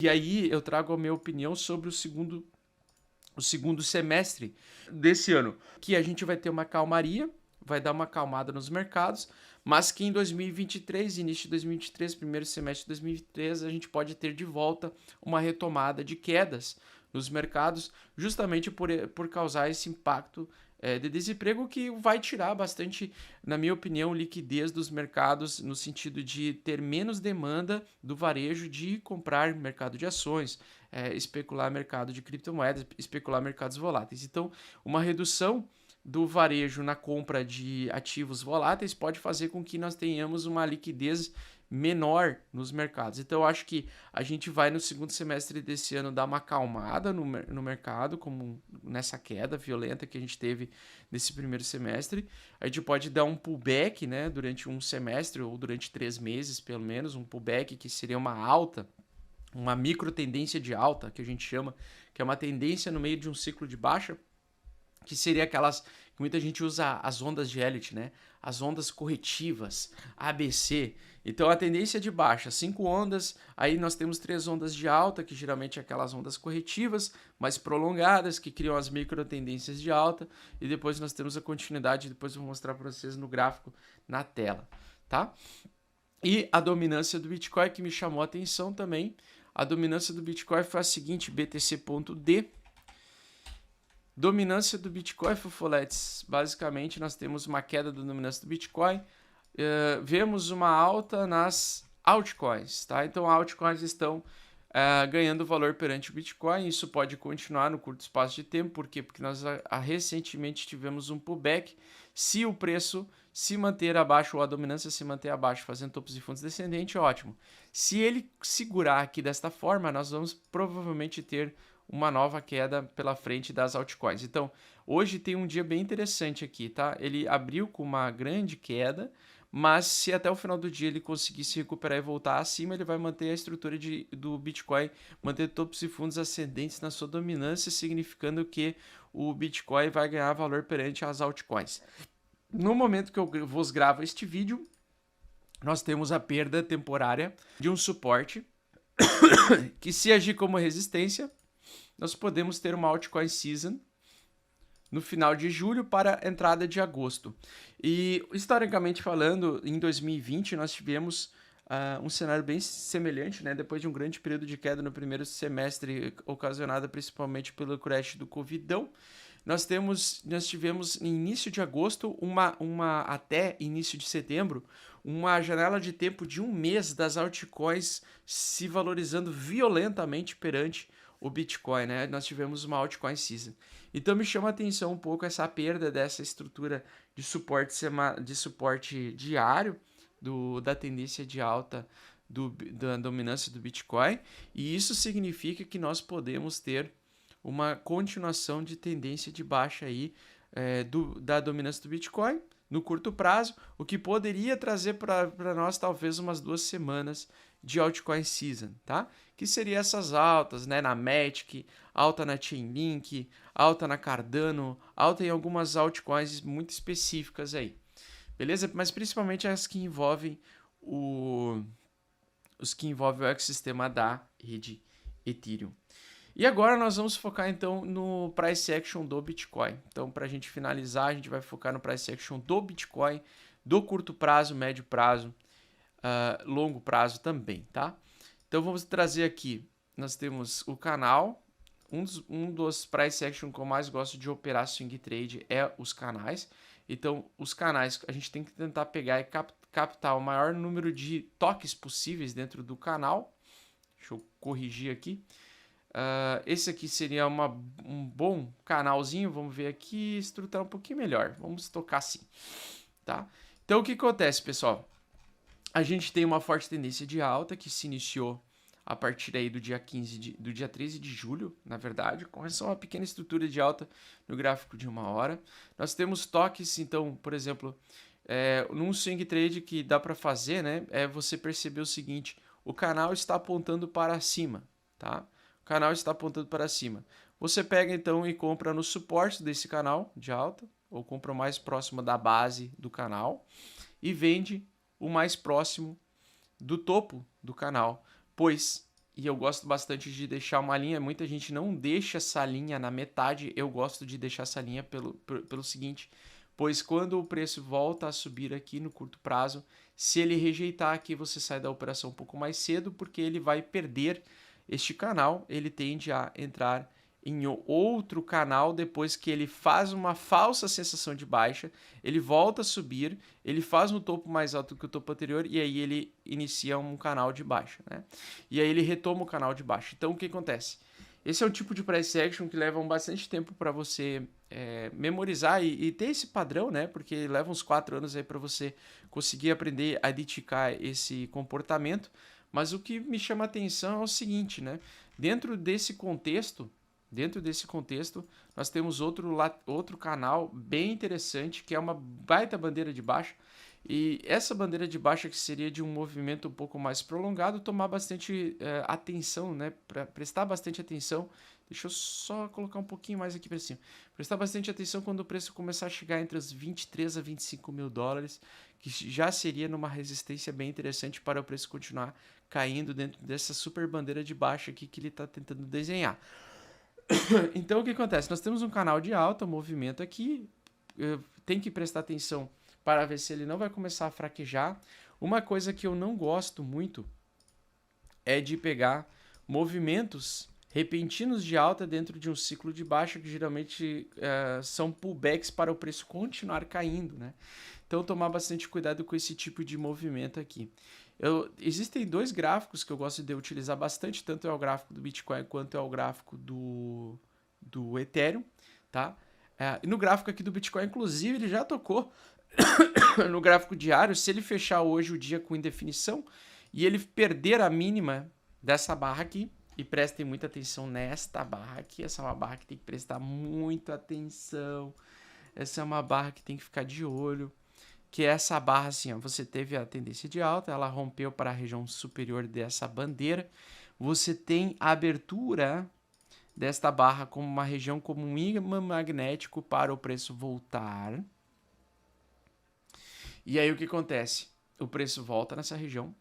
E aí eu trago a minha opinião sobre o segundo semestre desse ano, que a gente vai ter uma calmaria, vai dar uma acalmada nos mercados, mas que em 2023, início de 2023, primeiro semestre de 2023, a gente pode ter de volta uma retomada de quedas nos mercados, justamente por causar esse impacto de desemprego que vai tirar bastante, na minha opinião, liquidez dos mercados no sentido de ter menos demanda do varejo de comprar mercado de ações, especular mercado de criptomoedas, especular mercados voláteis. Então, uma redução do varejo na compra de ativos voláteis pode fazer com que nós tenhamos uma liquidez menor nos mercados. Então, eu acho que a gente vai no segundo semestre desse ano dar uma acalmada no mercado, como nessa queda violenta que a gente teve nesse primeiro semestre. A gente pode dar um pullback, né, durante um semestre ou durante 3 meses, pelo menos, um pullback que seria uma alta, uma micro tendência de alta, que a gente chama, que é uma tendência no meio de um ciclo de baixa, que seria aquelas que muita gente usa as ondas de Elliott, né? As ondas corretivas, ABC. Então a tendência é de baixa, 5 ondas, aí nós temos 3 ondas de alta, que geralmente é aquelas ondas corretivas, mais prolongadas, que criam as micro tendências de alta, e depois nós temos a continuidade, depois eu vou mostrar para vocês no gráfico na tela, tá? E a dominância do Bitcoin que me chamou a atenção também, a dominância do Bitcoin foi a seguinte, BTC.D. Dominância do Bitcoin, Fofoletes. Basicamente, nós temos uma queda da dominância do Bitcoin. Vemos uma alta nas altcoins, tá? Então, altcoins estão ganhando valor perante o Bitcoin. Isso pode continuar no curto espaço de tempo. Por quê? Porque nós recentemente tivemos um pullback. Se o preço se manter abaixo ou a dominância se manter abaixo, fazendo topos e fundos descendentes, ótimo. Se ele segurar aqui desta forma, nós vamos provavelmente ter uma nova queda pela frente das altcoins. Então, hoje tem um dia bem interessante aqui, tá? Ele abriu com uma grande queda, mas se até o final do dia ele conseguir se recuperar e voltar acima, ele vai manter a estrutura do Bitcoin, manter topos e fundos ascendentes na sua dominância, significando que o Bitcoin vai ganhar valor perante as altcoins. No momento que eu vos gravo este vídeo, nós temos a perda temporária de um suporte que, se agir como resistência, nós podemos ter uma altcoin season no final de julho para a entrada de agosto. E, historicamente falando, em 2020 nós tivemos um cenário bem semelhante, né? Depois de um grande período de queda no primeiro semestre, ocasionada principalmente pelo crash do Covidão, nós tivemos no início de agosto, até início de setembro, uma janela de tempo de um mês das altcoins se valorizando violentamente perante o Bitcoin, né? Nós tivemos uma altcoin season. Então me chama a atenção um pouco essa perda dessa estrutura de suporte diário da tendência de alta da dominância do Bitcoin, e isso significa que nós podemos ter uma continuação de tendência de baixa aí da dominância do Bitcoin no curto prazo, o que poderia trazer para nós talvez umas 2 semanas de altcoin season, tá? Que seria essas altas, né, na Matic, alta na Chainlink, alta na Cardano, alta em algumas altcoins muito específicas aí, beleza? Mas principalmente as que envolvem o ecossistema da rede Ethereum. E agora nós vamos focar então no price action do Bitcoin. Então, para a gente finalizar, a gente vai focar no price action do Bitcoin, do curto prazo, médio prazo, longo prazo também, tá? Então vamos trazer aqui, nós temos o canal, um dos price action que eu mais gosto de operar swing trade é os canais. Então os canais, a gente tem que tentar pegar e captar o maior número de toques possíveis dentro do canal. Deixa eu corrigir aqui. Esse aqui seria um bom canalzinho, vamos ver aqui, estruturar um pouquinho melhor, vamos tocar assim, tá? Então o que acontece, pessoal? A gente tem uma forte tendência de alta que se iniciou a partir aí do dia 13 de julho, na verdade, com uma pequena estrutura de alta no gráfico de 1 hora. Nós temos toques, então, por exemplo, num swing trade que dá para fazer, né, é você perceber o seguinte: o canal está apontando para cima, tá? O canal está apontando para cima. Você pega então e compra no suporte desse canal de alta, ou compra o mais próximo da base do canal, e vende o mais próximo do topo do canal, pois e eu gosto bastante de deixar uma linha. Muita gente não deixa essa linha na metade, eu gosto de deixar essa linha pelo seguinte, pois quando o preço volta a subir aqui no curto prazo, se ele rejeitar aqui, você sai da operação um pouco mais cedo, porque ele vai perder este canal, ele tende a entrar em outro canal depois que ele faz uma falsa sensação de baixa, ele volta a subir, ele faz um topo mais alto que o topo anterior e aí ele inicia um canal de baixa, né? E aí ele retoma o canal de baixa. Então o que acontece? Esse é um tipo de price action que leva bastante tempo para você memorizar e ter esse padrão, né? Porque leva uns 4 anos aí para você conseguir aprender a identificar esse comportamento. Mas o que me chama a atenção é o seguinte, né? Dentro desse contexto, nós temos outro canal bem interessante, que é uma baita bandeira de baixa. E essa bandeira de baixa, que seria de um movimento um pouco mais prolongado, tomar bastante atenção, né? Prestar bastante atenção. Deixa eu só colocar um pouquinho mais aqui para cima. Prestar bastante atenção quando o preço começar a chegar entre os 23 a 25 mil dólares, que já seria numa resistência bem interessante para o preço continuar caindo dentro dessa super bandeira de baixa aqui que ele está tentando desenhar. Então o que acontece? Nós temos um canal de alta, movimento aqui, tem que prestar atenção para ver se ele não vai começar a fraquejar. Uma coisa que eu não gosto muito é de pegar movimentos repentinos de alta dentro de um ciclo de baixa, que geralmente são pullbacks para o preço continuar caindo, né? Então tomar bastante cuidado com esse tipo de movimento aqui. Existem 2 gráficos que eu gosto de utilizar bastante, tanto é o gráfico do Bitcoin quanto é o gráfico do Ethereum, tá? E no gráfico aqui do Bitcoin, inclusive, ele já tocou no gráfico diário. Se ele fechar hoje o dia com indefinição e ele perder a mínima dessa barra aqui, e prestem muita atenção nesta barra aqui, essa é uma barra que tem que prestar muita atenção, essa é uma barra que tem que ficar de olho, que é essa barra assim, ó, você teve a tendência de alta, ela rompeu para a região superior dessa bandeira, você tem a abertura desta barra como uma região, como um ímã magnético para o preço voltar. E aí o que acontece? O preço volta nessa região.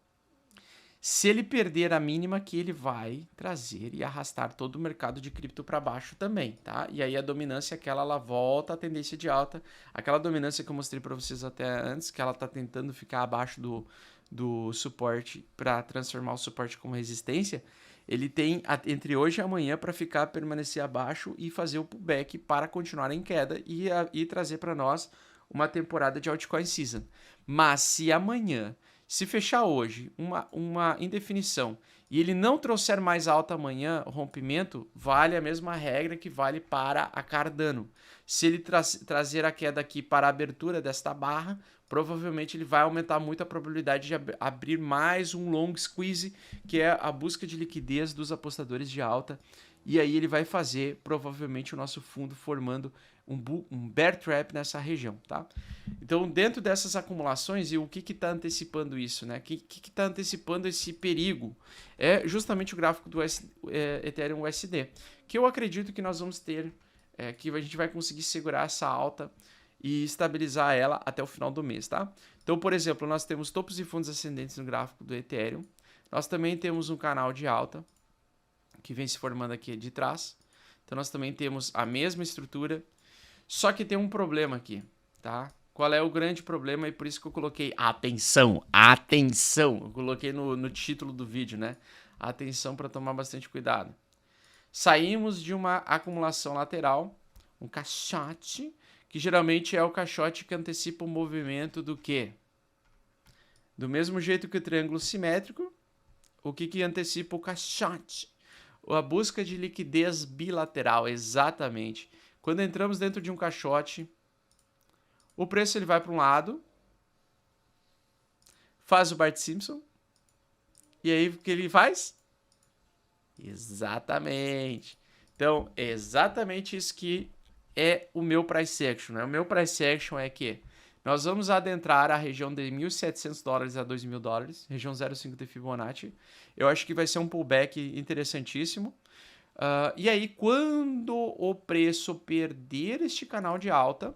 Se ele perder a mínima, que ele vai trazer e arrastar todo o mercado de cripto para baixo também, tá? E aí a dominância aquela, ela volta à tendência de alta. Aquela dominância que eu mostrei para vocês até antes, que ela tá tentando ficar abaixo do suporte para transformar o suporte como resistência, ele tem entre hoje e amanhã para permanecer abaixo e fazer o pullback para continuar em queda e trazer para nós uma temporada de altcoin season. Mas se amanhã, se fechar hoje uma indefinição e ele não trouxer mais alta amanhã, o rompimento, vale a mesma regra que vale para a Cardano. Se ele trazer a queda aqui para a abertura desta barra, provavelmente ele vai aumentar muito a probabilidade de abrir mais um long squeeze, que é a busca de liquidez dos apostadores de alta. E aí ele vai fazer, provavelmente, o nosso fundo formando um bear trap nessa região, tá? Então, dentro dessas acumulações, e o que está antecipando isso, né? O que está antecipando esse perigo? É justamente o gráfico do Ethereum USD, que eu acredito que nós vamos ter, que a gente vai conseguir segurar essa alta e estabilizar ela até o final do mês, tá? Então, por exemplo, nós temos topos e fundos ascendentes no gráfico do Ethereum. Nós também temos um canal de alta que vem se formando aqui de trás. Então, nós também temos a mesma estrutura, só que tem um problema aqui, tá? Qual é o grande problema? E por isso que eu coloquei atenção, atenção. Eu coloquei no título do vídeo, né? Atenção para tomar bastante cuidado. Saímos de uma acumulação lateral, um caixote, que geralmente é o caixote que antecipa o movimento do quê? Do mesmo jeito que o triângulo simétrico, o que antecipa o caixote? A busca de liquidez bilateral, exatamente. Quando entramos dentro de um caixote, o preço ele vai para um lado, faz o Bart Simpson, e aí o que ele faz? Exatamente. Então, é exatamente isso que é o meu price action, né? O meu price action é que nós vamos adentrar a região de $1.700 a $2.000, região 0,5 de Fibonacci. Eu acho que vai ser um pullback interessantíssimo. E aí, quando o preço perder este canal de alta,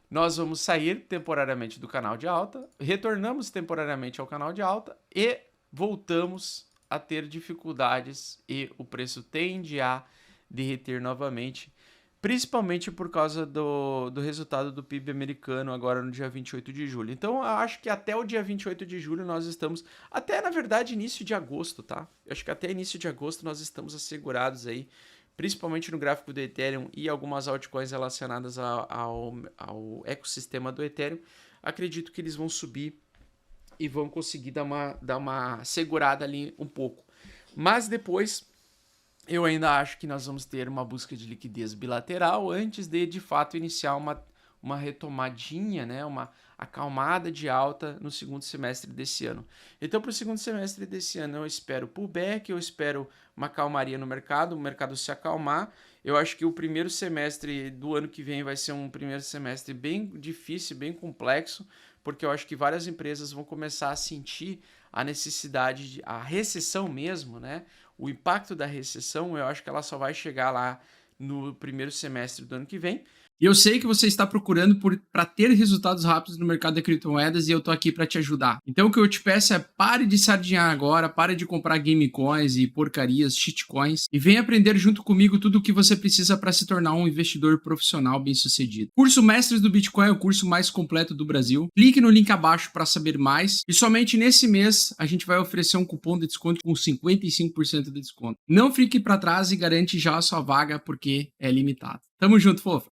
nós vamos sair temporariamente do canal de alta, retornamos temporariamente ao canal de alta e voltamos a ter dificuldades e o preço tende a derreter novamente, principalmente por causa do resultado do PIB americano agora no dia 28 de julho. Então, eu acho que até o dia 28 de julho nós estamos, até na verdade início de agosto, tá? Eu acho que até início de agosto nós estamos assegurados aí, principalmente no gráfico do Ethereum e algumas altcoins relacionadas ao ecossistema do Ethereum. Acredito que eles vão subir e vão conseguir dar uma segurada ali um pouco. Mas depois eu ainda acho que nós vamos ter uma busca de liquidez bilateral antes de fato iniciar uma retomadinha, né, uma acalmada de alta no segundo semestre desse ano. Então, para o segundo semestre desse ano, eu espero pullback, eu espero uma calmaria no mercado, o mercado se acalmar. Eu acho que o primeiro semestre do ano que vem vai ser um primeiro semestre bem difícil, bem complexo, porque eu acho que várias empresas vão começar a sentir a necessidade, a recessão mesmo, né? O impacto da recessão, eu acho que ela só vai chegar lá no primeiro semestre do ano que vem. E eu sei que você está procurando para ter resultados rápidos no mercado de criptomoedas e eu tô aqui para te ajudar. Então o que eu te peço é pare de sardinhar agora, pare de comprar game coins e porcarias, shitcoins e venha aprender junto comigo tudo o que você precisa para se tornar um investidor profissional bem-sucedido. Curso Mestres do Bitcoin é o curso mais completo do Brasil. Clique no link abaixo para saber mais e somente nesse mês a gente vai oferecer um cupom de desconto com 55% de desconto. Não fique para trás e garante já a sua vaga porque é limitado. Tamo junto, fofo!